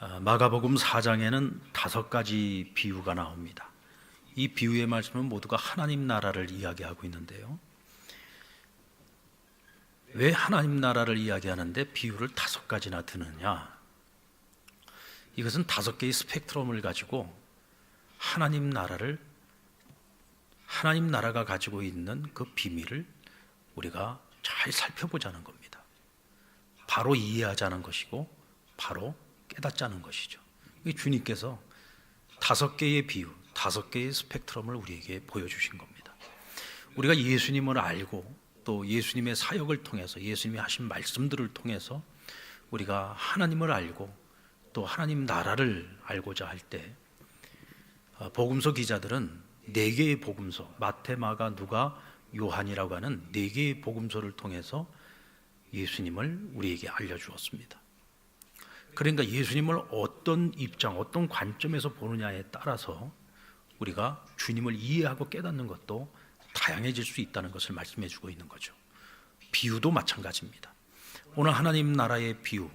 마가복음 4장에는 5가지 비유가 나옵니다. 이 비유의 말씀은 모두가 하나님 나라를 이야기하고 있는데요. 왜 하나님 나라를 이야기하는데 비유를 5가지나 드느냐? 이것은 5개의 스펙트럼을 가지고 하나님 나라가 가지고 있는 그 비밀을 우리가 잘 살펴보자는 겁니다. 바로 이해하자는 것이고 바로 깨닫자는 것이죠. 주님께서 5개의 비유, 5개의 스펙트럼을 우리에게 보여주신 겁니다. 우리가 예수님을 알고 또 예수님의 사역을 통해서 예수님이 하신 말씀들을 통해서 우리가 하나님을 알고 또 하나님 나라를 알고자 할 때 복음서 기자들은 4개의 복음서, 마태, 마가, 누가, 요한이라고 하는 4개의 복음서를 통해서 예수님을 우리에게 알려주었습니다. 그러니까 예수님을 어떤 입장, 어떤 관점에서 보느냐에 따라서 우리가 주님을 이해하고 깨닫는 것도 다양해질 수 있다는 것을 말씀해 주고 있는 거죠. 비유도 마찬가지입니다. 오늘 하나님 나라의 비유,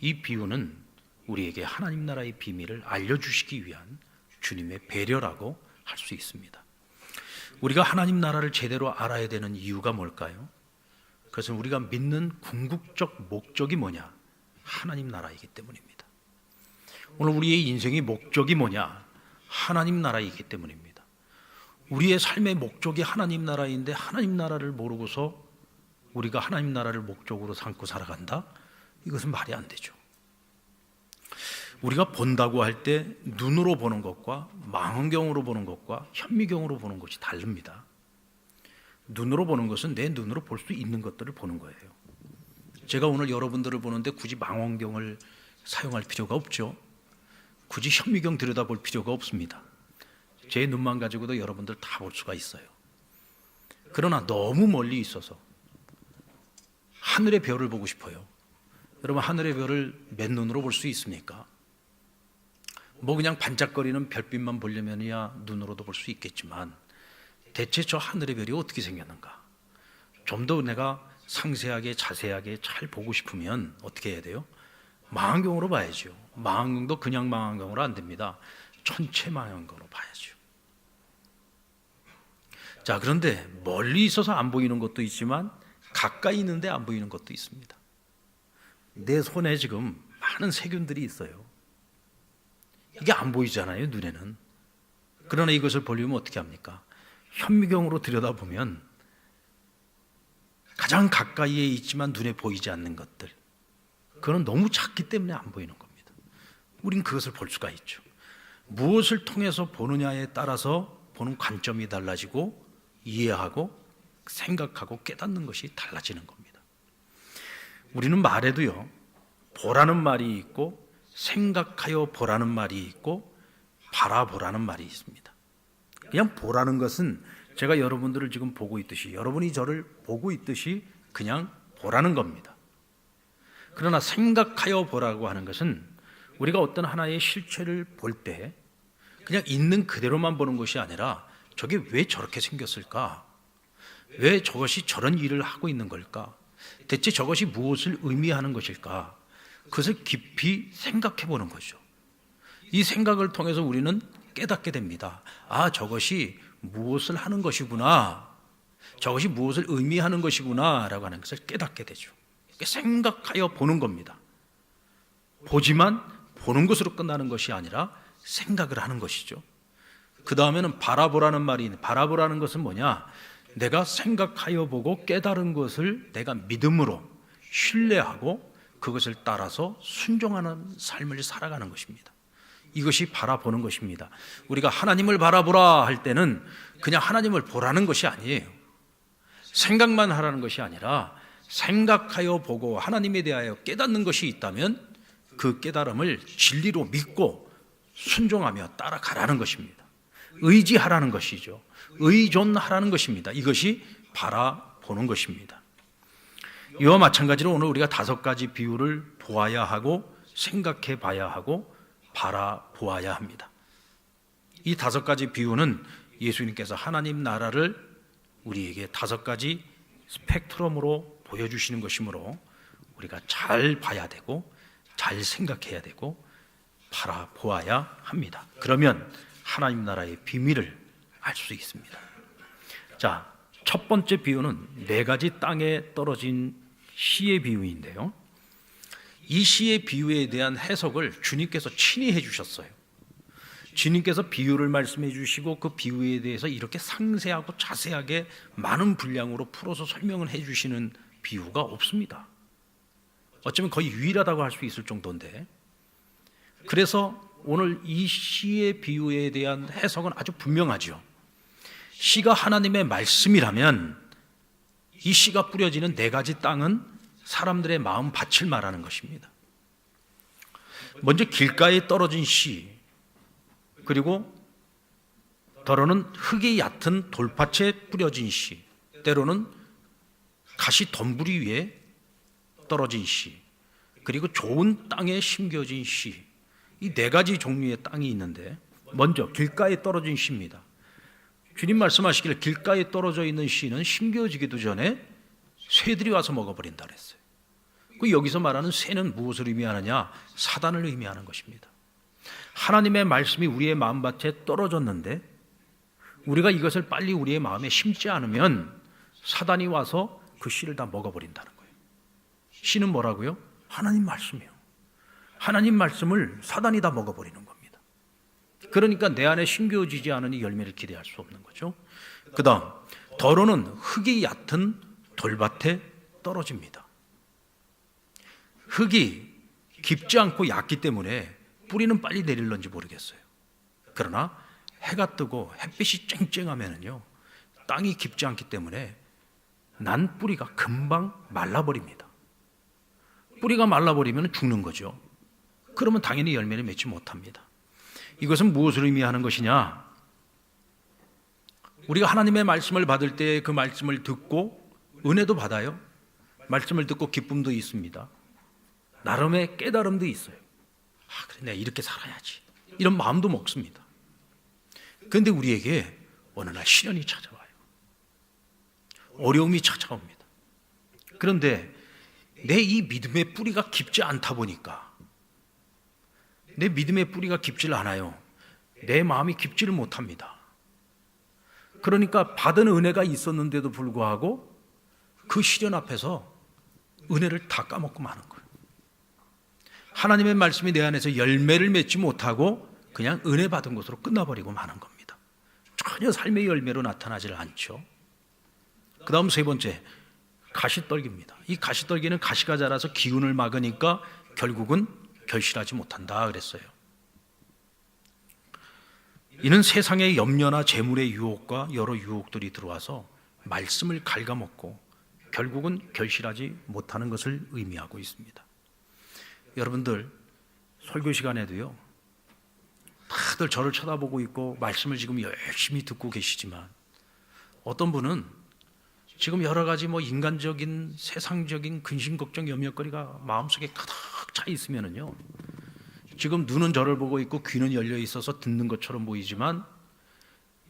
이 비유는 우리에게 하나님 나라의 비밀을 알려주시기 위한 주님의 배려라고 할 수 있습니다. 우리가 하나님 나라를 제대로 알아야 되는 이유가 뭘까요? 그것은 우리가 믿는 궁극적 목적이 뭐냐? 하나님 나라이기 때문입니다. 오늘 우리의 인생의 목적이 뭐냐? 하나님 나라이기 때문입니다. 우리의 삶의 목적이 하나님 나라인데 하나님 나라를 모르고서 우리가 하나님 나라를 목적으로 삼고 살아간다? 이것은 말이 안 되죠. 우리가 본다고 할 때 눈으로 보는 것과 망원경으로 보는 것과 현미경으로 보는 것이 다릅니다. 눈으로 보는 것은 내 눈으로 볼 수 있는 것들을 보는 거예요. 제가 오늘 여러분들을 보는데 굳이 망원경을 사용할 필요가 없죠. 굳이 현미경 들여다볼 필요가 없습니다. 제 눈만 가지고도 여러분들 다 볼 수가 있어요. 그러나 너무 멀리 있어서 하늘의 별을 보고 싶어요. 여러분, 하늘의 별을 맨눈으로 볼 수 있습니까? 뭐 그냥 반짝거리는 별빛만 보려면야 눈으로도 볼 수 있겠지만 대체 저 하늘의 별이 어떻게 생겼는가? 좀 더 내가 상세하게 자세하게 잘 보고 싶으면 어떻게 해야 돼요? 망원경으로 봐야죠. 망원경도 그냥 망원경으로 안 됩니다. 전체 망원경으로 봐야죠. 자, 그런데 멀리 있어서 안 보이는 것도 있지만 가까이 있는데 안 보이는 것도 있습니다. 내 손에 지금 많은 세균들이 있어요. 이게 안 보이잖아요, 눈에는. 그러나 이것을 보려면 어떻게 합니까? 현미경으로 들여다보면 가장 가까이에 있지만 눈에 보이지 않는 것들, 그건 너무 작기 때문에 안 보이는 겁니다. 우린 그것을 볼 수가 있죠. 무엇을 통해서 보느냐에 따라서 보는 관점이 달라지고 이해하고 생각하고 깨닫는 것이 달라지는 겁니다. 우리는 말에도요, 보라는 말이 있고 생각하여 보라는 말이 있고 바라보라는 말이 있습니다. 그냥 보라는 것은 제가 여러분들을 지금 보고 있듯이, 여러분이 저를 보고 있듯이 그냥 보라는 겁니다. 그러나 생각하여 보라고 하는 것은 우리가 어떤 하나의 실체를 볼 때 그냥 있는 그대로만 보는 것이 아니라 저게 왜 저렇게 생겼을까? 왜 저것이 저런 일을 하고 있는 걸까? 대체 저것이 무엇을 의미하는 것일까? 그것을 깊이 생각해 보는 거죠. 이 생각을 통해서 우리는 깨닫게 됩니다. 아, 저것이 무엇을 하는 것이구나, 저것이 무엇을 의미하는 것이구나 라고 하는 것을 깨닫게 되죠. 생각하여 보는 겁니다. 보지만 보는 것으로 끝나는 것이 아니라 생각을 하는 것이죠. 그 다음에는 바라보라는 말이 있는데, 바라보라는 것은 뭐냐? 내가 생각하여 보고 깨달은 것을 내가 믿음으로 신뢰하고 그것을 따라서 순종하는 삶을 살아가는 것입니다. 이것이 바라보는 것입니다. 우리가 하나님을 바라보라 할 때는 그냥 하나님을 보라는 것이 아니에요. 생각만 하라는 것이 아니라 생각하여 보고 하나님에 대하여 깨닫는 것이 있다면 그 깨달음을 진리로 믿고 순종하며 따라가라는 것입니다. 의지하라는 것이죠. 의존하라는 것입니다. 이것이 바라보는 것입니다. 이와 마찬가지로 오늘 우리가 5가지 비유를 보아야 하고 생각해 봐야 하고 바라보아야 합니다. 이 5가지 비유는 예수님께서 하나님 나라를 우리에게 5가지 스펙트럼으로 보여주시는 것이므로 우리가 잘 봐야 되고 잘 생각해야 되고 바라보아야 합니다. 그러면 하나님 나라의 비밀을 알 수 있습니다. 자, 첫 번째 비유는 4가지 땅에 떨어진 씨의 비유인데요. 이 씨의 비유에 대한 해석을 주님께서 친히 해주셨어요. 주님께서 비유를 말씀해 주시고 그 비유에 대해서 이렇게 상세하고 자세하게 많은 분량으로 풀어서 설명을 해 주시는 비유가 없습니다. 어쩌면 거의 유일하다고 할 수 있을 정도인데, 그래서 오늘 이 씨의 비유에 대한 해석은 아주 분명하죠. 씨가 하나님의 말씀이라면 이 씨가 뿌려지는 4가지 땅은 사람들의 마음 밭을 말하는 것입니다. 먼저 길가에 떨어진 씨, 그리고 더러는 흙이 얕은 돌밭에 뿌려진 씨, 때로는 가시 덤불이 위에 떨어진 씨, 그리고 좋은 땅에 심겨진 씨, 이 4가지 종류의 땅이 있는데, 먼저 길가에 떨어진 씨입니다. 주님 말씀하시기를 길가에 떨어져 있는 씨는 심겨지기도 전에 새들이 와서 먹어버린다 그랬어요. 여기서 말하는 새는 무엇을 의미하느냐? 사단을 의미하는 것입니다. 하나님의 말씀이 우리의 마음밭에 떨어졌는데 우리가 이것을 빨리 우리의 마음에 심지 않으면 사단이 와서 그 씨를 다 먹어버린다는 거예요. 씨는 뭐라고요? 하나님 말씀이요. 하나님 말씀을 사단이 다 먹어버리는 겁니다. 그러니까 내 안에 심겨지지 않으니 열매를 기대할 수 없는 거죠. 그 다음, 더러는 흙이 얕은 돌밭에 떨어집니다. 흙이 깊지 않고 얕기 때문에 뿌리는 빨리 내릴런지 모르겠어요. 그러나 해가 뜨고 햇빛이 쨍쨍하면요, 땅이 깊지 않기 때문에 난 뿌리가 금방 말라버립니다. 뿌리가 말라버리면 죽는 거죠. 그러면 당연히 열매를 맺지 못합니다. 이것은 무엇을 의미하는 것이냐? 우리가 하나님의 말씀을 받을 때 그 말씀을 듣고 은혜도 받아요. 말씀을 듣고 기쁨도 있습니다. 나름의 깨달음도 있어요. 그래, 내가 이렇게 살아야지, 이런 마음도 먹습니다. 그런데 우리에게 어느 날 시련이 찾아와요. 어려움이 찾아옵니다. 그런데 내 이 믿음의 뿌리가 깊지 않다 보니까, 내 믿음의 뿌리가 깊지를 않아요. 내 마음이 깊지를 못합니다. 그러니까 받은 은혜가 있었는데도 불구하고 그 시련 앞에서 은혜를 다 까먹고 마는 거예요. 하나님의 말씀이 내 안에서 열매를 맺지 못하고 그냥 은혜 받은 것으로 끝나버리고 마는 겁니다. 전혀 삶의 열매로 나타나질 않죠. 그 다음 3번째, 가시떨기입니다. 이 가시떨기는 가시가 자라서 기운을 막으니까 결국은 결실하지 못한다 그랬어요. 이는 세상의 염려나 재물의 유혹과 여러 유혹들이 들어와서 말씀을 갉아먹고 결국은 결실하지 못하는 것을 의미하고 있습니다. 여러분들 설교 시간에도요, 다들 저를 쳐다보고 있고 말씀을 지금 열심히 듣고 계시지만 어떤 분은 지금 여러 가지 인간적인 세상적인 근심 걱정 염려거리가 마음속에 가득 차 있으면은요, 지금 눈은 저를 보고 있고 귀는 열려 있어서 듣는 것처럼 보이지만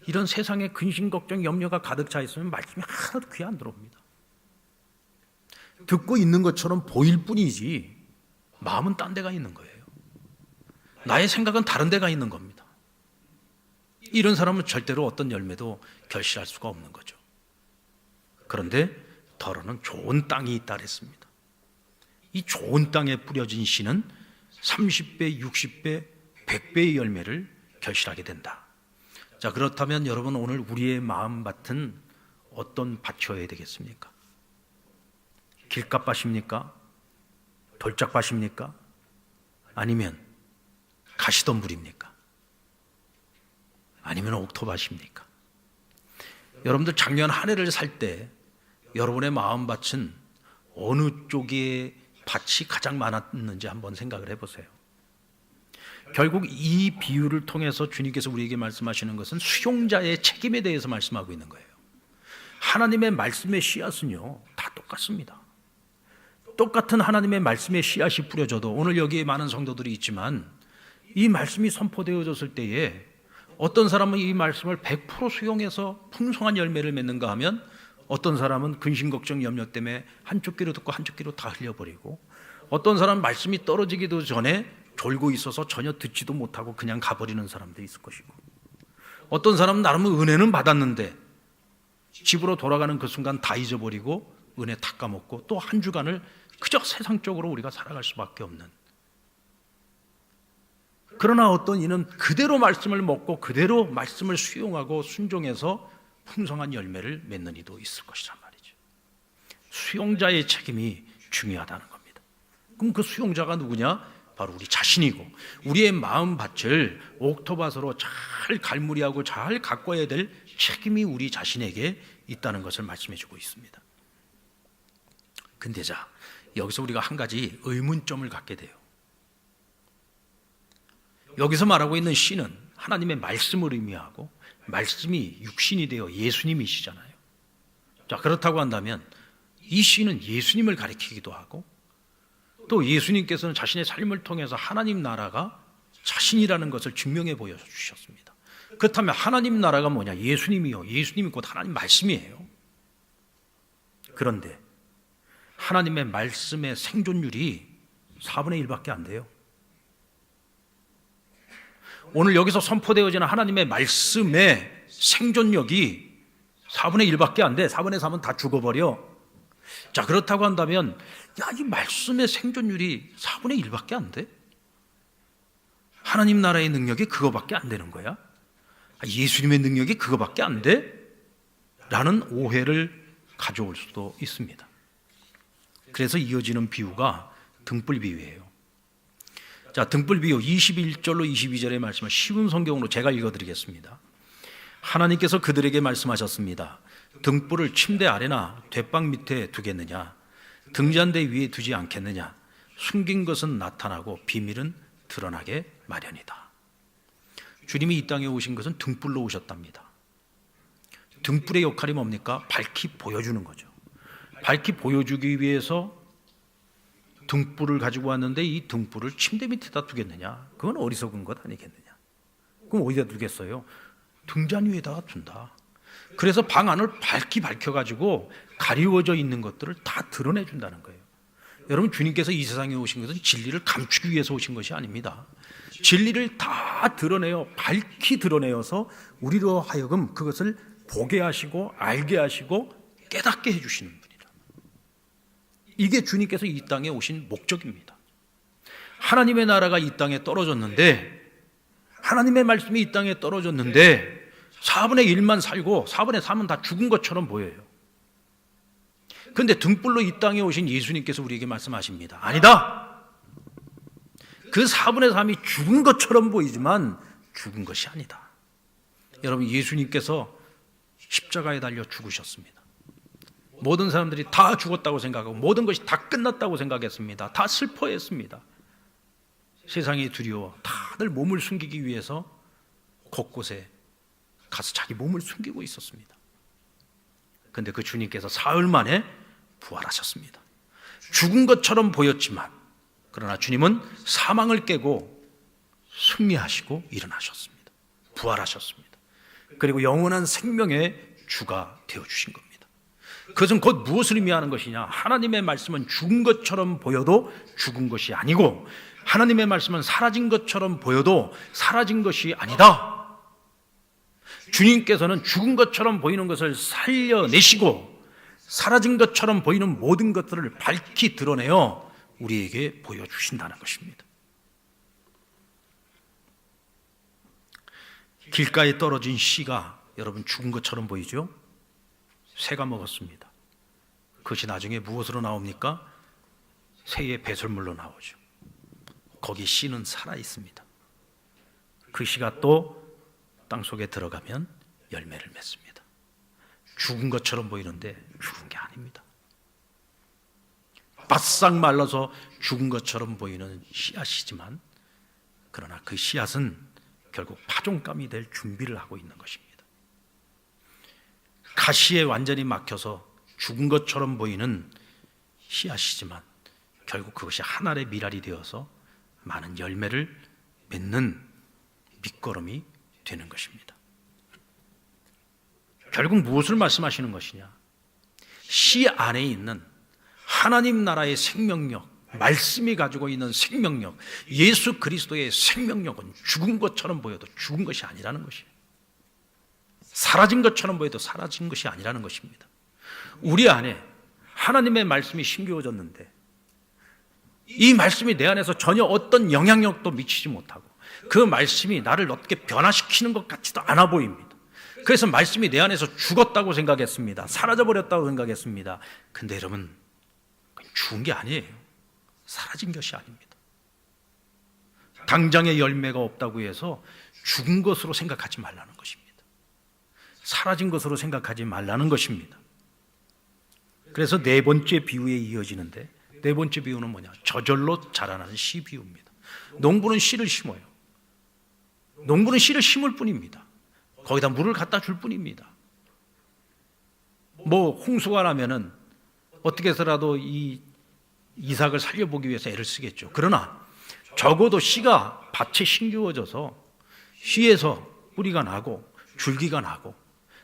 이런 세상에 근심 걱정 염려가 가득 차 있으면 말씀이 하나도 귀에 안 들어옵니다. 듣고 있는 것처럼 보일 뿐이지 마음은 딴 데가 있는 거예요. 나의 생각은 다른 데가 있는 겁니다. 이런 사람은 절대로 어떤 열매도 결실할 수가 없는 거죠. 그런데 더러는 좋은 땅이 있다 그랬습니다. 이 좋은 땅에 뿌려진 씨는 30배, 60배, 100배의 열매를 결실하게 된다. 자, 그렇다면 여러분, 오늘 우리의 마음밭은 어떤 밭이어야 되겠습니까? 길가밭입니까? 돌짝밭입니까? 아니면 가시덤불입니까? 아니면 옥토밭입니까? 여러분들 작년 한 해를 살 때 여러분의 마음밭은 어느 쪽에 밭이 가장 많았는지 한번 생각을 해보세요. 결국 이 비유를 통해서 주님께서 우리에게 말씀하시는 것은 수용자의 책임에 대해서 말씀하고 있는 거예요. 하나님의 말씀의 씨앗은요, 다 똑같습니다. 똑같은 하나님의 말씀의 씨앗이 뿌려져도, 오늘 여기에 많은 성도들이 있지만 이 말씀이 선포되어졌을 때에 어떤 사람은 이 말씀을 100% 수용해서 풍성한 열매를 맺는가 하면, 어떤 사람은 근심 걱정 염려 때문에 한쪽 귀로 듣고 한쪽 귀로 다 흘려버리고, 어떤 사람 말씀이 떨어지기도 전에 졸고 있어서 전혀 듣지도 못하고 그냥 가버리는 사람도 있을 것이고, 어떤 사람은 나름 은혜는 받았는데 집으로 돌아가는 그 순간 다 잊어버리고 은혜 다 까먹고 또 한 주간을 그저 세상적으로 우리가 살아갈 수밖에 없는. 그러나 어떤 이는 그대로 말씀을 먹고 그대로 말씀을 수용하고 순종해서 풍성한 열매를 맺는 이도 있을 것이란 말이죠. 수용자의 책임이 중요하다는 겁니다. 그럼 그 수용자가 누구냐? 바로 우리 자신이고, 우리의 마음밭을 옥토밭으로 잘 갈무리하고 잘 가꿔야 될 책임이 우리 자신에게 있다는 것을 말씀해 주고 있습니다. 근데 자, 여기서 우리가 한 가지 의문점을 갖게 돼요. 여기서 말하고 있는 씨는 하나님의 말씀을 의미하고, 말씀이 육신이 되어 예수님이시잖아요. 자, 그렇다고 한다면 이 씨는 예수님을 가리키기도 하고, 또 예수님께서는 자신의 삶을 통해서 하나님 나라가 자신이라는 것을 증명해 보여주셨습니다. 그렇다면 하나님 나라가 뭐냐? 예수님이요. 예수님이 곧 하나님 말씀이에요. 그런데 하나님의 말씀의 생존율이 4분의 1밖에 안 돼요. 오늘 여기서 선포되어지는 하나님의 말씀의 생존력이 4분의 1밖에 안 돼. 4분의 3은 다 죽어버려. 자, 그렇다고 한다면 이 말씀의 생존율이 4분의 1밖에 안 돼? 하나님 나라의 능력이 그거밖에 안 되는 거야? 예수님의 능력이 그거밖에 안 돼? 라는 오해를 가져올 수도 있습니다. 그래서 이어지는 비유가 등불 비유예요. 자, 등불 비유 21절로 22절의 말씀을 쉬운 성경으로 제가 읽어드리겠습니다. 하나님께서 그들에게 말씀하셨습니다. 등불을 침대 아래나 돛방 밑에 두겠느냐? 등잔대 위에 두지 않겠느냐? 숨긴 것은 나타나고 비밀은 드러나게 마련이다. 주님이 이 땅에 오신 것은 등불로 오셨답니다. 등불의 역할이 뭡니까? 밝히 보여주는 거죠. 밝히 보여주기 위해서 등불을 가지고 왔는데 이 등불을 침대 밑에다 두겠느냐? 그건 어리석은 것 아니겠느냐? 그럼 어디다 두겠어요? 등잔 위에다가 둔다. 그래서 방 안을 밝히 밝혀가지고 가리워져 있는 것들을 다 드러내준다는 거예요. 여러분, 주님께서 이 세상에 오신 것은 진리를 감추기 위해서 오신 것이 아닙니다. 진리를 다 드러내어 밝히 드러내어서 우리로 하여금 그것을 보게 하시고 알게 하시고 깨닫게 해주시는 분이다. 이게 주님께서 이 땅에 오신 목적입니다. 하나님의 나라가 이 땅에 떨어졌는데, 하나님의 말씀이 이 땅에 떨어졌는데 4분의 1만 살고 4분의 3은 다 죽은 것처럼 보여요. 그런데 등불로 이 땅에 오신 예수님께서 우리에게 말씀하십니다. 아니다. 그 4분의 3이 죽은 것처럼 보이지만 죽은 것이 아니다. 여러분, 예수님께서 십자가에 달려 죽으셨습니다. 모든 사람들이 다 죽었다고 생각하고 모든 것이 다 끝났다고 생각했습니다. 다 슬퍼했습니다. 세상이 두려워 다들 몸을 숨기기 위해서 곳곳에 가서 자기 몸을 숨기고 있었습니다. 그런데 그 주님께서 사흘 만에 부활하셨습니다. 죽은 것처럼 보였지만 그러나 주님은 사망을 깨고 승리하시고 일어나셨습니다. 부활하셨습니다. 그리고 영원한 생명의 주가 되어주신 겁니다. 그것은 곧 무엇을 의미하는 것이냐? 하나님의 말씀은 죽은 것처럼 보여도 죽은 것이 아니고, 하나님의 말씀은 사라진 것처럼 보여도 사라진 것이 아니다. 주님께서는 죽은 것처럼 보이는 것을 살려내시고 사라진 것처럼 보이는 모든 것들을 밝히 드러내어 우리에게 보여주신다는 것입니다. 길가에 떨어진 씨가 여러분 죽은 것처럼 보이죠? 새가 먹었습니다. 그것이 나중에 무엇으로 나옵니까? 새의 배설물로 나오죠. 거기 씨는 살아 있습니다. 그 씨가 또 땅속에 들어가면 열매를 맺습니다. 죽은 것처럼 보이는데 죽은 게 아닙니다. 바싹 말라서 죽은 것처럼 보이는 씨앗이지만 그러나 그 씨앗은 결국 파종감이 될 준비를 하고 있는 것입니다. 가시에 완전히 막혀서 죽은 것처럼 보이는 씨앗이지만 결국 그것이 한 알의 밀알이 되어서 많은 열매를 맺는 밑거름이 되는 것입니다. 결국 무엇을 말씀하시는 것이냐? 씨 안에 있는 하나님 나라의 생명력, 말씀이 가지고 있는 생명력, 예수 그리스도의 생명력은 죽은 것처럼 보여도 죽은 것이 아니라는 것이에요. 사라진 것처럼 보여도 사라진 것이 아니라는 것입니다. 우리 안에 하나님의 말씀이 심겨졌는데 이 말씀이 내 안에서 전혀 어떤 영향력도 미치지 못하고 그 말씀이 나를 어떻게 변화시키는 것 같지도 않아 보입니다. 그래서 말씀이 내 안에서 죽었다고 생각했습니다. 사라져버렸다고 생각했습니다. 근데 여러분, 죽은 게 아니에요. 사라진 것이 아닙니다. 당장의 열매가 없다고 해서 죽은 것으로 생각하지 말라는 것입니다. 사라진 것으로 생각하지 말라는 것입니다. 그래서 네 번째 비유에 이어지는데, 네 번째 비유는 뭐냐? 저절로 자라나는 씨 비유입니다. 농부는 씨를 심어요. 농부는 씨를 심을 뿐입니다. 거기다 물을 갖다 줄 뿐입니다. 홍수가 나면은 어떻게 해서라도 이 이삭을 살려보기 위해서 애를 쓰겠죠. 그러나 적어도 씨가 밭에 심겨져서 씨에서 뿌리가 나고 줄기가 나고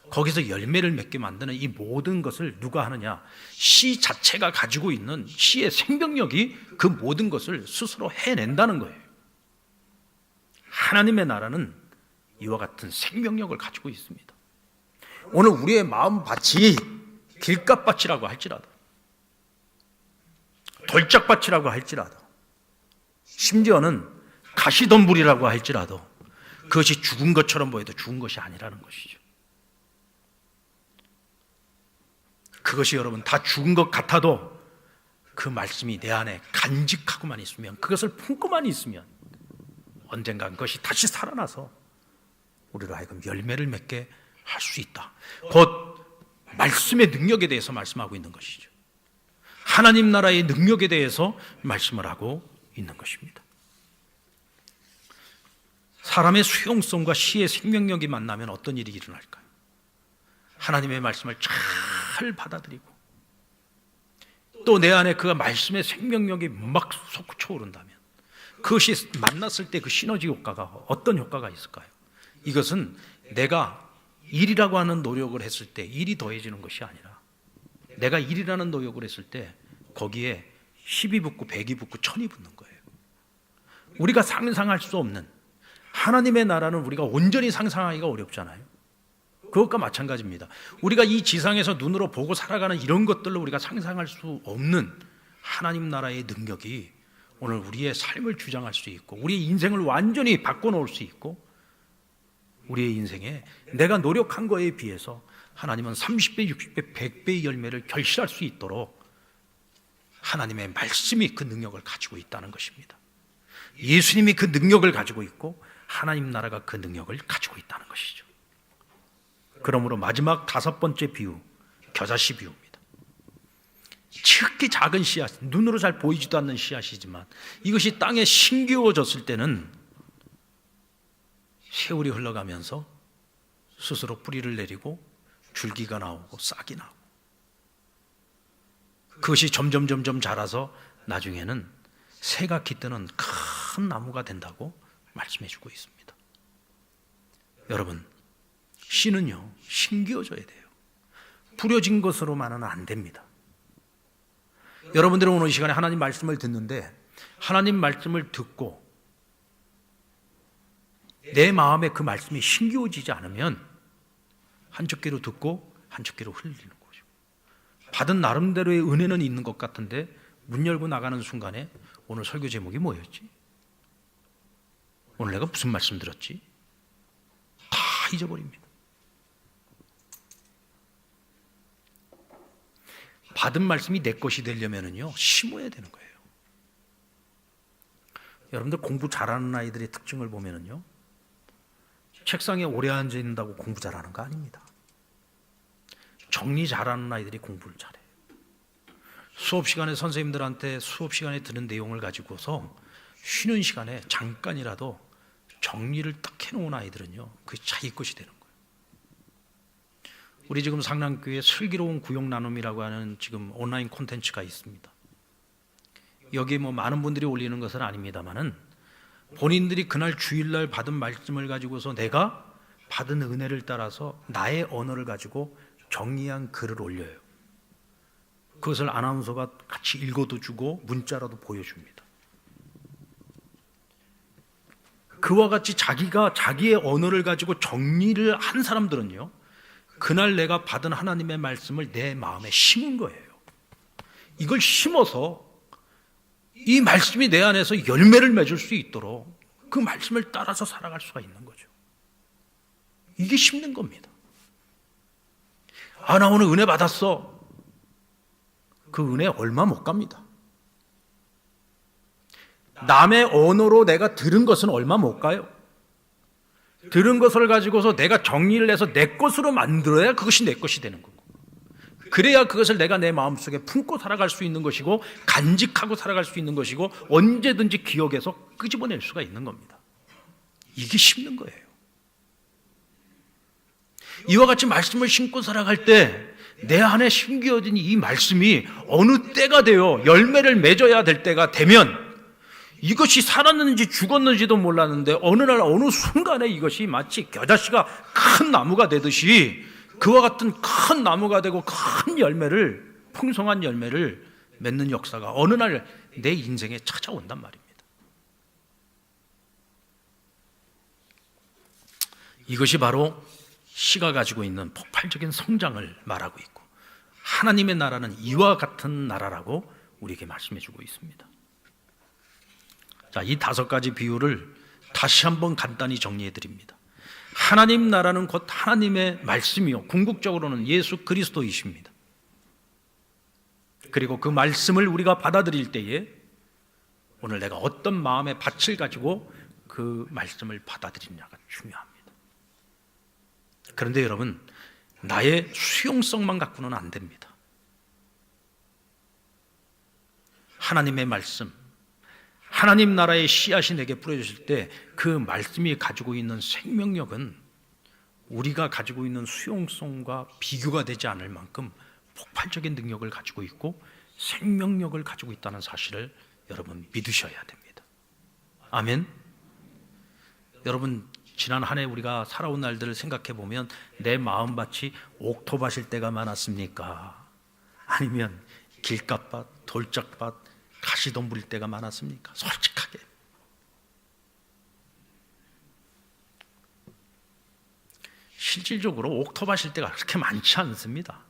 거기서 열매를 맺게 만드는 이 모든 것을 누가 하느냐? 씨 자체가 가지고 있는 씨의 생명력이 그 모든 것을 스스로 해낸다는 거예요. 하나님의 나라는 이와 같은 생명력을 가지고 있습니다. 오늘 우리의 마음밭이 길갓밭이라고 할지라도, 돌짝밭이라고 할지라도, 심지어는 가시덤불이라고 할지라도 그것이 죽은 것처럼 보여도 죽은 것이 아니라는 것이죠. 그것이 여러분 다 죽은 것 같아도 그 말씀이 내 안에 간직하고만 있으면, 그것을 품고만 있으면 언젠가 그것이 다시 살아나서 우리로 하여금 열매를 맺게 할 수 있다. 곧 말씀의 능력에 대해서 말씀하고 있는 것이죠. 하나님 나라의 능력에 대해서 말씀을 하고 있는 것입니다. 사람의 수용성과 씨의 생명력이 만나면 어떤 일이 일어날까요? 하나님의 말씀을 잘 받아들이고 또 내 안에 그 말씀의 생명력이 막 솟구쳐오른다면 그것이 만났을 때 그 시너지 효과가 어떤 효과가 있을까요? 이것은 내가 일이라고 하는 노력을 했을 때 일이 더해지는 것이 아니라 내가 일이라는 노력을 했을 때 거기에 10이 붙고 100이 붙고 1000이 붙는 거예요. 우리가 상상할 수 없는 하나님의 나라는 우리가 온전히 상상하기가 어렵잖아요. 그것과 마찬가지입니다. 우리가 이 지상에서 눈으로 보고 살아가는 이런 것들로 우리가 상상할 수 없는 하나님 나라의 능력이 오늘 우리의 삶을 주장할 수 있고 우리의 인생을 완전히 바꿔놓을 수 있고 우리의 인생에 내가 노력한 거에 비해서 하나님은 30배, 60배, 100배의 열매를 결실할 수 있도록 하나님의 말씀이 그 능력을 가지고 있다는 것입니다. 예수님이 그 능력을 가지고 있고 하나님 나라가 그 능력을 가지고 있다는 것이죠. 그러므로 마지막 5번째 비유, 겨자씨 비유입니다. 지극히 작은 씨앗, 눈으로 잘 보이지도 않는 씨앗이지만 이것이 땅에 심겨졌을 때는 세월이 흘러가면서 스스로 뿌리를 내리고 줄기가 나오고 싹이 나오고 그것이 점점 자라서 나중에는 새가 깃드는 큰 나무가 된다고 말씀해 주고 있습니다. 여러분, 씨는요 심겨져야 돼요. 뿌려진 것으로만은 안 됩니다. 여러분들은 오늘 이 시간에 하나님 말씀을 듣는데 하나님 말씀을 듣고 내 마음에 그 말씀이 심겨지지 않으면 한쪽 귀로 듣고 한쪽 귀로 흘리는 거죠. 받은 나름대로의 은혜는 있는 것 같은데 문 열고 나가는 순간에 오늘 설교 제목이 뭐였지? 오늘 내가 무슨 말씀 들었지? 다 잊어버립니다. 받은 말씀이 내 것이 되려면은요 심어야 되는 거예요. 여러분들 공부 잘하는 아이들의 특징을 보면은요 책상에 오래 앉아 있는다고 공부 잘하는 거 아닙니다. 정리 잘하는 아이들이 공부를 잘해요. 수업 시간에 선생님들한테 수업 시간에 드는 내용을 가지고서 쉬는 시간에 잠깐이라도 정리를 딱 해놓은 아이들은요 그게 자기 것이 되는 거예요. 우리 지금 상남교회 슬기로운 구역 나눔이라고 하는 지금 온라인 콘텐츠가 있습니다. 여기 많은 분들이 올리는 것은 아닙니다만은 본인들이 그날 주일날 받은 말씀을 가지고서 내가 받은 은혜를 따라서 나의 언어를 가지고 정리한 글을 올려요. 그것을 아나운서가 같이 읽어도 주고 문자라도 보여줍니다. 그와 같이 자기가 자기의 언어를 가지고 정리를 한 사람들은요, 그날 내가 받은 하나님의 말씀을 내 마음에 심은 거예요. 이걸 심어서 이 말씀이 내 안에서 열매를 맺을 수 있도록 그 말씀을 따라서 살아갈 수가 있는 거죠. 이게 심는 겁니다. 나 오늘 은혜 받았어. 그 은혜 얼마 못 갑니다. 남의 언어로 내가 들은 것은 얼마 못 가요. 들은 것을 가지고서 내가 정리를 해서 내 것으로 만들어야 그것이 내 것이 되는 거고, 그래야 그것을 내가 내 마음속에 품고 살아갈 수 있는 것이고, 간직하고 살아갈 수 있는 것이고, 언제든지 기억해서 끄집어낼 수가 있는 겁니다. 이게 심는 거예요. 이와 같이 말씀을 심고 살아갈 때 내 안에 심겨진 이 말씀이 어느 때가 되어 열매를 맺어야 될 때가 되면, 이것이 살았는지 죽었는지도 몰랐는데 어느 날 어느 순간에 이것이 마치 겨자씨가 큰 나무가 되듯이 그와 같은 큰 나무가 되고 큰 열매를, 풍성한 열매를 맺는 역사가 어느 날 내 인생에 찾아온단 말입니다. 이것이 바로 시가 가지고 있는 폭발적인 성장을 말하고 있고, 하나님의 나라는 이와 같은 나라라고 우리에게 말씀해 주고 있습니다. 자, 이 5가지 비유를 다시 한번 간단히 정리해 드립니다. 하나님 나라는 곧 하나님의 말씀이요, 궁극적으로는 예수 그리스도이십니다. 그리고 그 말씀을 우리가 받아들일 때에 오늘 내가 어떤 마음의 밭을 가지고 그 말씀을 받아들이냐가 중요합니다. 그런데 여러분, 나의 수용성만 갖고는 안 됩니다. 하나님의 말씀, 하나님 나라의 씨앗이 내게 뿌려졌을 때 그 말씀이 가지고 있는 생명력은 우리가 가지고 있는 수용성과 비교가 되지 않을 만큼 폭발적인 능력을 가지고 있고 생명력을 가지고 있다는 사실을 여러분 믿으셔야 됩니다. 아멘. 여러분, 지난 한 해 우리가 살아온 날들을 생각해 보면 내 마음밭이 옥토밭일 때가 많았습니까? 아니면 길갓밭, 돌짝밭, 가시덤불일 때가 많았습니까? 솔직하게. 실질적으로 옥토밭일 때가 그렇게 많지 않습니다.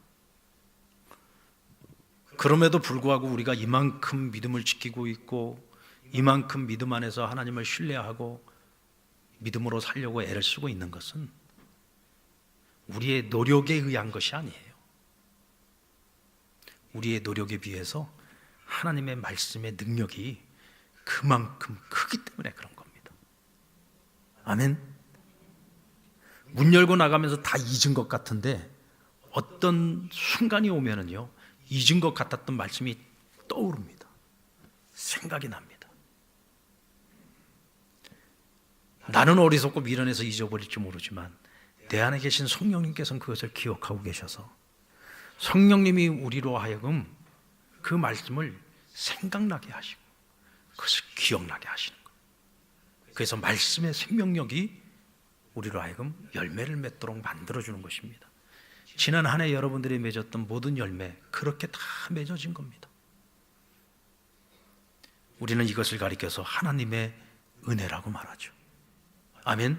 그럼에도 불구하고 우리가 이만큼 믿음을 지키고 있고, 이만큼 믿음 안에서 하나님을 신뢰하고 믿음으로 살려고 애를 쓰고 있는 것은 우리의 노력에 의한 것이 아니에요. 우리의 노력에 비해서 하나님의 말씀의 능력이 그만큼 크기 때문에 그런 겁니다. 아멘. 문 열고 나가면서 다 잊은 것 같은데 어떤 순간이 오면은요, 잊은 것 같았던 말씀이 떠오릅니다. 생각이 납니다. 나는 어리석고 미련해서 잊어버릴지 모르지만 내 안에 계신 성령님께서는 그것을 기억하고 계셔서 성령님이 우리로 하여금 그 말씀을 생각나게 하시고 그것을 기억나게 하시는 거예요. 그래서 말씀의 생명력이 우리로 하여금 열매를 맺도록 만들어주는 것입니다. 지난 한 해 여러분들이 맺었던 모든 열매, 그렇게 다 맺어진 겁니다. 우리는 이것을 가리켜서 하나님의 은혜라고 말하죠. 아멘.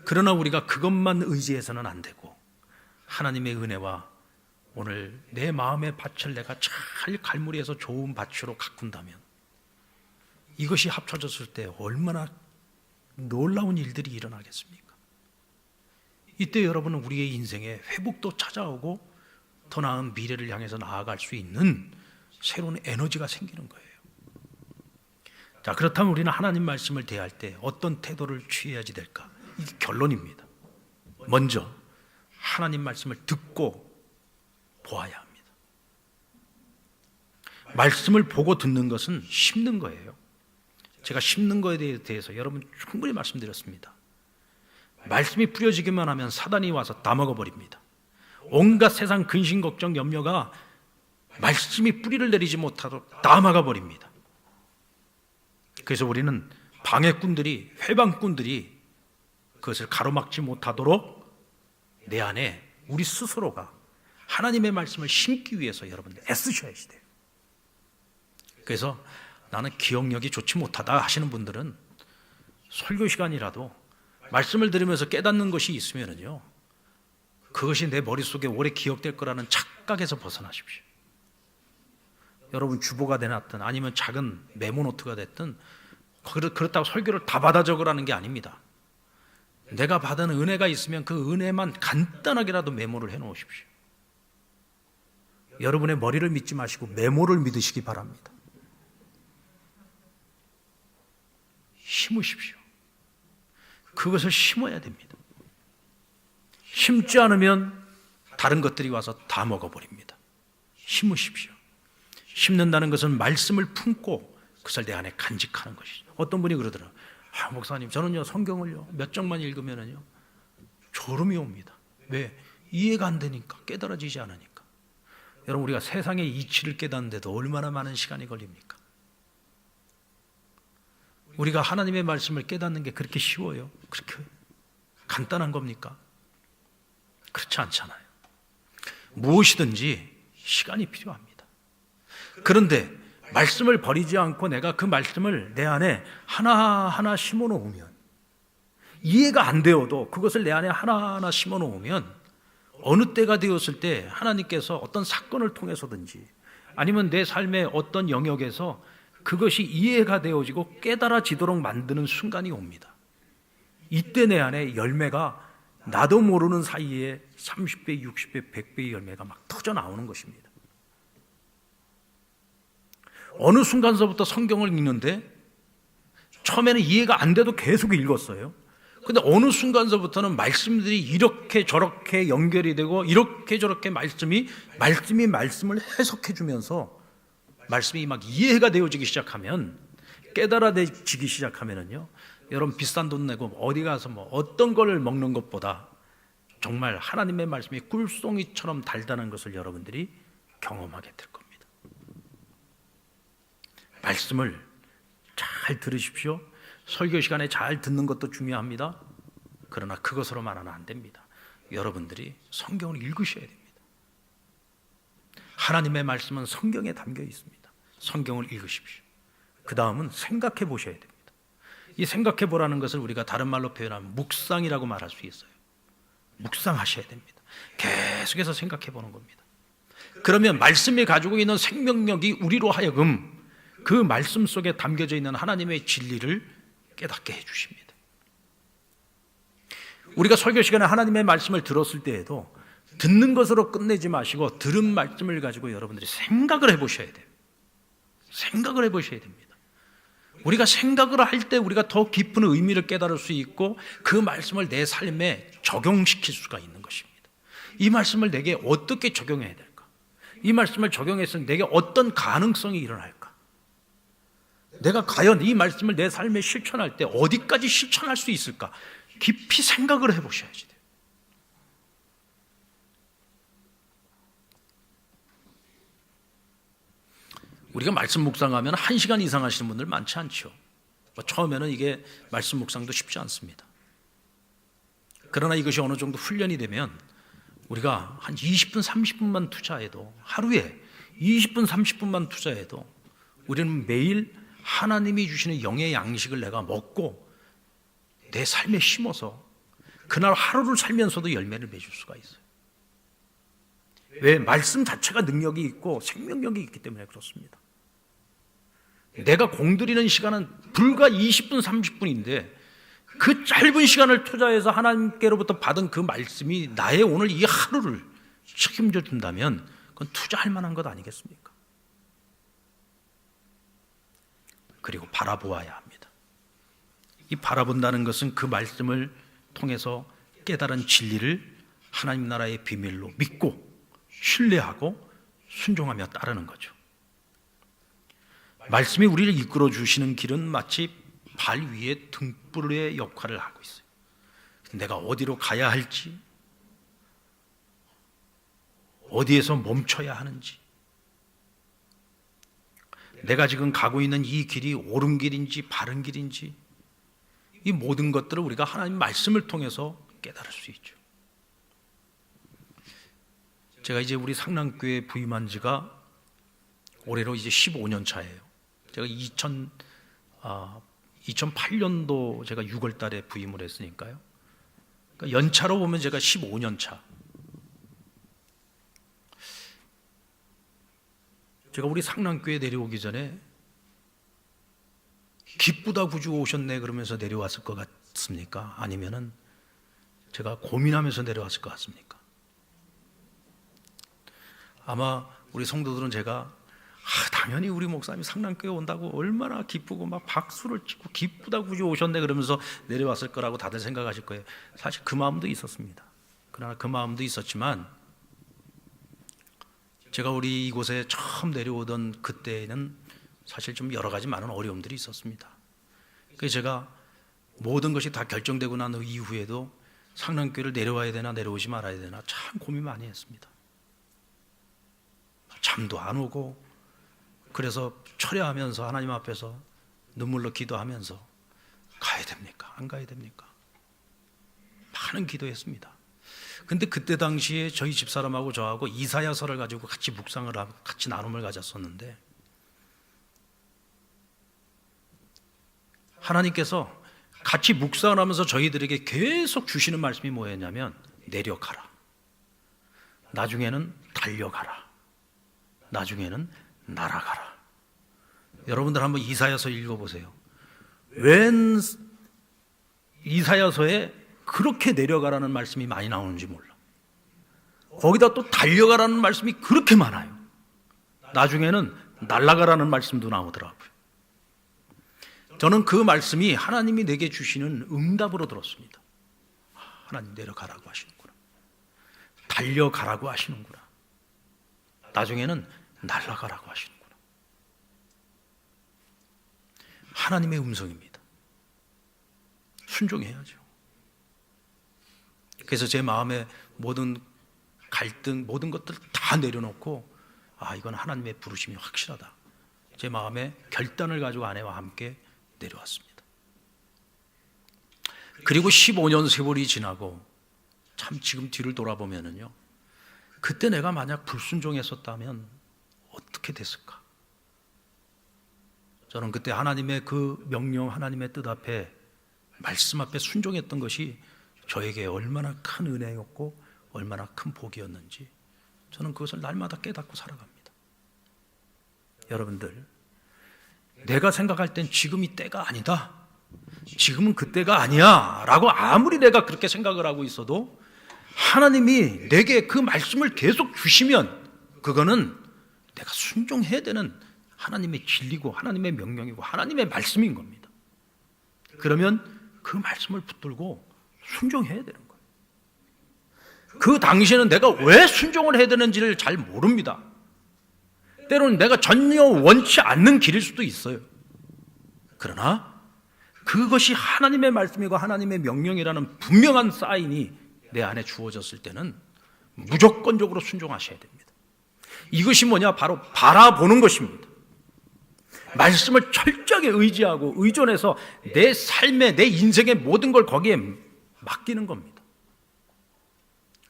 그러나 우리가 그것만 의지해서는 안 되고 하나님의 은혜와 오늘 내 마음의 밭을 내가 잘 갈무리해서 좋은 밭으로 가꾼다면 이것이 합쳐졌을 때 얼마나 놀라운 일들이 일어나겠습니까? 이때 여러분은 우리의 인생에 회복도 찾아오고 더 나은 미래를 향해서 나아갈 수 있는 새로운 에너지가 생기는 거예요. 자, 그렇다면 우리는 하나님 말씀을 대할 때 어떤 태도를 취해야지 될까? 이게 결론입니다. 먼저 하나님 말씀을 듣고 보아야 합니다. 말씀을 보고 듣는 것은 심는 거예요. 제가 심는 거에 대해서 여러분 충분히 말씀드렸습니다. 말씀이 뿌려지기만 하면 사단이 와서 다 먹어버립니다. 온갖 세상 근심, 걱정, 염려가 말씀이 뿌리를 내리지 못하도록 다 막아버립니다. 그래서 우리는 방해꾼들이, 회방꾼들이 그것을 가로막지 못하도록 내 안에 우리 스스로가 하나님의 말씀을 심기 위해서 여러분들 애쓰셔야지 돼요. 그래서 나는 기억력이 좋지 못하다 하시는 분들은 설교 시간이라도 말씀을 들으면서 깨닫는 것이 있으면요, 그것이 내 머릿속에 오래 기억될 거라는 착각에서 벗어나십시오. 여러분 주보가 되놨든 아니면 작은 메모노트가 됐든 그렇다고 설교를 다 받아 적으라는 게 아닙니다. 내가 받은 은혜가 있으면 그 은혜만 간단하게라도 메모를 해놓으십시오. 여러분의 머리를 믿지 마시고 메모를 믿으시기 바랍니다. 심으십시오. 그것을 심어야 됩니다. 심지 않으면 다른 것들이 와서 다 먹어버립니다. 심으십시오. 심는다는 것은 말씀을 품고 그것을 내 안에 간직하는 것이죠. 어떤 분이 그러더라고요. 목사님, 저는요 성경을요 몇 장만 읽으면은요 졸음이 옵니다. 왜? 이해가 안 되니까, 깨달아지지 않으니까. 여러분, 우리가 세상의 이치를 깨닫는데도 얼마나 많은 시간이 걸립니까? 우리가 하나님의 말씀을 깨닫는 게 그렇게 쉬워요? 그렇게 간단한 겁니까? 그렇지 않잖아요. 무엇이든지 시간이 필요합니다. 그런데 말씀을 버리지 않고 내가 그 말씀을 내 안에 하나하나 심어 놓으면, 이해가 안 되어도 그것을 내 안에 하나하나 심어 놓으면 어느 때가 되었을 때 하나님께서 어떤 사건을 통해서든지 아니면 내 삶의 어떤 영역에서 그것이 이해가 되어지고 깨달아지도록 만드는 순간이 옵니다. 이때 내 안에 열매가 나도 모르는 사이에 30배, 60배, 100배의 열매가 막 터져 나오는 것입니다. 어느 순간서부터 성경을 읽는데 처음에는 이해가 안 돼도 계속 읽었어요. 근데 어느 순간서부터는 말씀들이 이렇게 저렇게 연결이 되고 이렇게 저렇게 말씀이 말씀을 해석해 주면서 말씀이 막 이해가 되어지기 시작하면, 깨달아지기 시작하면은요, 여러분 비싼 돈 내고 어디 가서 뭐 어떤 걸 먹는 것보다 정말 하나님의 말씀이 꿀송이처럼 달다는 것을 여러분들이 경험하게 될 겁니다. 말씀을 잘 들으십시오. 설교 시간에 잘 듣는 것도 중요합니다. 그러나 그것으로만은 안 됩니다. 여러분들이 성경을 읽으셔야 됩니다. 하나님의 말씀은 성경에 담겨 있습니다. 성경을 읽으십시오. 그 다음은 생각해 보셔야 됩니다. 이 생각해 보라는 것을 우리가 다른 말로 표현하면 묵상이라고 말할 수 있어요. 묵상하셔야 됩니다. 계속해서 생각해 보는 겁니다. 그러면 말씀이 가지고 있는 생명력이 우리로 하여금 그 말씀 속에 담겨져 있는 하나님의 진리를 깨닫게 해주십니다. 우리가 설교 시간에 하나님의 말씀을 들었을 때에도 듣는 것으로 끝내지 마시고 들은 말씀을 가지고 여러분들이 생각을 해보셔야 돼요. 생각을 해보셔야 됩니다. 우리가 생각을 할 때 우리가 더 깊은 의미를 깨달을 수 있고 그 말씀을 내 삶에 적용시킬 수가 있는 것입니다. 이 말씀을 내게 어떻게 적용해야 될까? 이 말씀을 적용했을 때 내게 어떤 가능성이 일어날까? 내가 과연 이 말씀을 내 삶에 실천할 때 어디까지 실천할 수 있을까? 깊이 생각을 해보셔야지 돼요. 우리가 말씀 묵상하면 1시간 이상 하시는 분들 많지 않죠. 처음에는 이게 말씀 묵상도 쉽지 않습니다. 그러나 이것이 어느 정도 훈련이 되면 우리가 한 20분, 30분만 투자해도, 하루에 20분, 30분만 투자해도 우리는 매일 하나님이 주시는 영의 양식을 내가 먹고 내 삶에 심어서 그날 하루를 살면서도 열매를 맺을 수가 있어요. 왜? 말씀 자체가 능력이 있고 생명력이 있기 때문에 그렇습니다. 내가 공들이는 시간은 불과 20분, 30분인데 그 짧은 시간을 투자해서 하나님께로부터 받은 그 말씀이 나의 오늘 이 하루를 책임져 준다면 그건 투자할 만한 것 아니겠습니까? 그리고 바라보아야 합니다. 이 바라본다는 것은 그 말씀을 통해서 깨달은 진리를 하나님 나라의 비밀로 믿고 신뢰하고 순종하며 따르는 거죠. 말씀이 우리를 이끌어 주시는 길은 마치 발 위에 등불의 역할을 하고 있어요. 내가 어디로 가야 할지, 어디에서 멈춰야 하는지, 내가 지금 가고 있는 이 길이 옳은 길인지 바른 길인지, 이 모든 것들을 우리가 하나님 말씀을 통해서 깨달을 수 있죠. 제가 이제 우리 상랑교회 부임한 지가 올해로 이제 15년 차예요. 제가 2008년도 제가 6월 달에 부임을 했으니까요. 그러니까 연차로 보면 제가 15년 차. 제가 우리 상랑교회 내려오기 전에 기쁘다 구주 오셨네 그러면서 내려왔을 것 같습니까? 아니면은 제가 고민하면서 내려왔을 것 같습니까? 아마 우리 성도들은 제가 당연히 우리 목사님이 상랑교회 온다고 얼마나 기쁘고 막 박수를 치고 기쁘다 구주 오셨네 그러면서 내려왔을 거라고 다들 생각하실 거예요. 사실 그 마음도 있었습니다. 그러나 그 마음도 있었지만 제가 우리 이곳에 처음 내려오던 그때에는 사실 좀 여러 가지 많은 어려움들이 있었습니다. 그래서 제가 모든 것이 다 결정되고 난 이후에도 상랑교회를 내려와야 되나 내려오지 말아야 되나 참 고민 많이 했습니다. 잠도 안 오고 그래서 철야하면서 하나님 앞에서 눈물로 기도하면서 가야 됩니까? 안 가야 됩니까? 많은 기도했습니다. 근데 그때 당시에 저희 집사람하고 저하고 이사야서를 가지고 같이 묵상을 하고 같이 나눔을 가졌었는데 하나님께서 같이 묵상을 하면서 저희들에게 계속 주시는 말씀이 뭐였냐면 내려가라, 나중에는 달려가라, 나중에는 날아가라. 여러분들 한번 이사야서 읽어보세요. 웬 이사야서에 그렇게 내려가라는 말씀이 많이 나오는지 몰라. 거기다 또 달려가라는 말씀이 그렇게 많아요. 나중에는 날아가라는 말씀도 나오더라고요. 저는 그 말씀이 하나님이 내게 주시는 응답으로 들었습니다. 하나님 내려가라고 하시는구나, 달려가라고 하시는구나, 나중에는 날아가라고 하시는구나. 하나님의 음성입니다. 순종해야죠. 그래서 제 마음에 모든 갈등, 모든 것들 다 내려놓고 이건 하나님의 부르심이 확실하다. 제 마음에 결단을 가지고 아내와 함께 내려왔습니다. 그리고 15년 세월이 지나고 참 지금 뒤를 돌아보면은요, 그때 내가 만약 불순종했었다면 어떻게 됐을까? 저는 그때 하나님의 그 명령, 하나님의 뜻 앞에, 말씀 앞에 순종했던 것이 저에게 얼마나 큰 은혜였고 얼마나 큰 복이었는지 저는 그것을 날마다 깨닫고 살아갑니다. 여러분들, 내가 생각할 땐 지금이 때가 아니다, 지금은 그때가 아니야 라고 아무리 내가 그렇게 생각을 하고 있어도 하나님이 내게 그 말씀을 계속 주시면 그거는 내가 순종해야 되는 하나님의 진리고 하나님의 명령이고 하나님의 말씀인 겁니다. 그러면 그 말씀을 붙들고 순종해야 되는 거예요. 그 당시에는 내가 왜 순종을 해야 되는지를 잘 모릅니다. 때로는 내가 전혀 원치 않는 길일 수도 있어요. 그러나 그것이 하나님의 말씀이고 하나님의 명령이라는 분명한 사인이 내 안에 주어졌을 때는 무조건적으로 순종하셔야 됩니다. 이것이 뭐냐? 바로 바라보는 것입니다. 말씀을 철저하게 의지하고 의존해서 내 삶의, 내 인생의 모든 걸 거기에 맡기는 겁니다.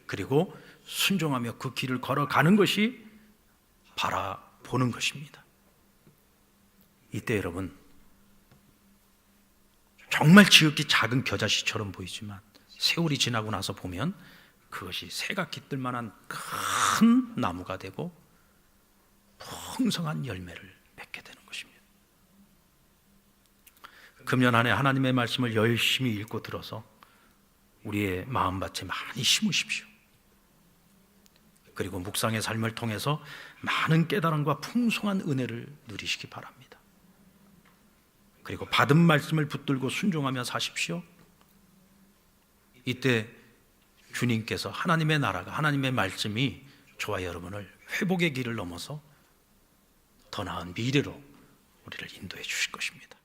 그리고 순종하며 그 길을 걸어가는 것이 바라보는 것입니다. 이때 여러분, 정말 지극히 작은 겨자씨처럼 보이지만 세월이 지나고 나서 보면 그것이 새가 깃들 만한 큰 나무가 되고 풍성한 열매를 맺게 되는 것입니다. 금년 안에 하나님의 말씀을 열심히 읽고 들어서 우리의 마음밭에 많이 심으십시오. 그리고 묵상의 삶을 통해서 많은 깨달음과 풍성한 은혜를 누리시기 바랍니다. 그리고 받은 말씀을 붙들고 순종하며 사십시오. 이때 주님께서, 하나님의 나라가, 하나님의 말씀이 저와 여러분을 회복의 길을 넘어서 더 나은 미래로 우리를 인도해 주실 것입니다.